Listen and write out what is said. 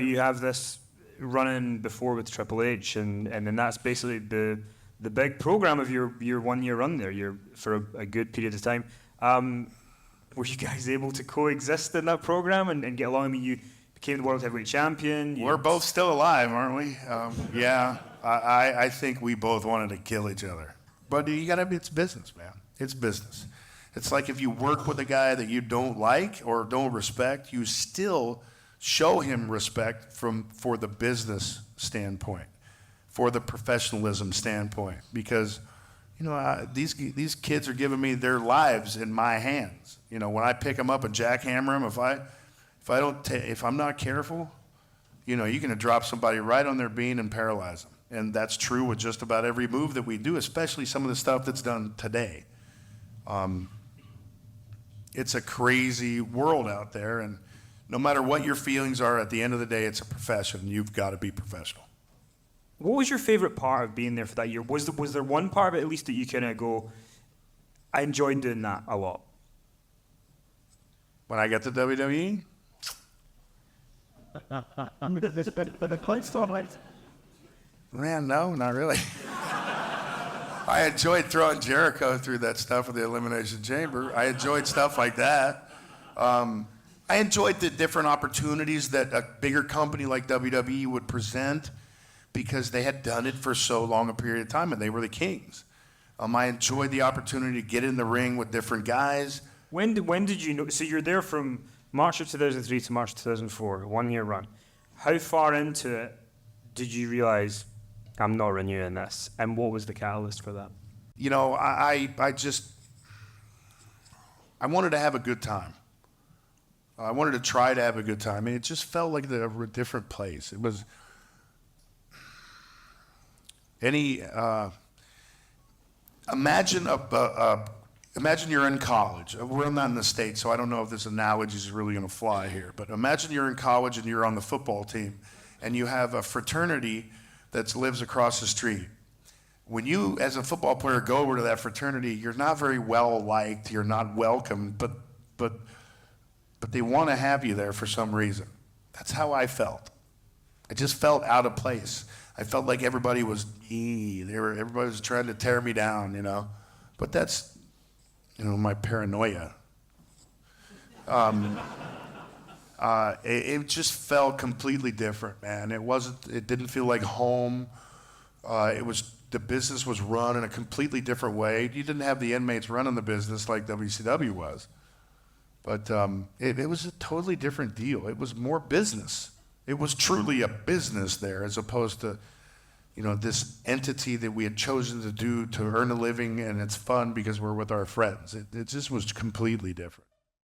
You have this running before with Triple H, and then that's basically the big program of your 1 year run there. You're for a good period of time. Were you guys able to coexist in that program and get along? I mean, you became the World Heavyweight Champion. We're both still alive, aren't we? Yeah, I think we both wanted to kill each other. But you gotta, it's business, man. It's business. It's like if you work with a guy that you don't like or don't respect, you still show him respect for the business standpoint, for the professionalism standpoint, because these kids are giving me their lives in my hands. You know, when I pick them up and jackhammer them, if I'm not careful, you're gonna drop somebody right on their bean and paralyze them. And that's true with just about every move that we do, especially some of the stuff that's done today. It's a crazy world out there, and no matter what your feelings are, at the end of the day, it's a profession. You've got to be professional. What was your favorite part of being there for that year? Was there one part of it at least that you kind of go, I enjoyed doing that a lot? When I got to WWE? Man, no, not really. I enjoyed throwing Jericho through that stuff with the Elimination Chamber. I enjoyed stuff like that. I enjoyed the different opportunities that a bigger company like WWE would present because they had done it for so long a period of time and they were the kings. I enjoyed the opportunity to get in the ring with different guys. When did you know? So you're there from March of 2003 to March 2004, 1 year run. How far into it did you realize I'm not renewing this? And what was the catalyst for that? You know, I wanted to have a good time. I wanted to try to have a good time. And it just felt like a different place. It was imagine you're in college. We're not in the States, so I don't know if this analogy is really going to fly here. But imagine you're in college and you're on the football team, and you have a fraternity that lives across the street. When you, as a football player, go over to that fraternity, you're not very well liked. You're not welcomed, but they want to have you there for some reason. That's how I felt. I just felt out of place. I felt like everybody was everybody was trying to tear me down, But that's, my paranoia. It just felt completely different, man. It didn't feel like home. The business was run in a completely different way. You didn't have the inmates running the business like WCW was. But it was a totally different deal. It was more business. It was truly a business there as opposed to, this entity that we had chosen to do to earn a living, and it's fun because we're with our friends. It just was completely different.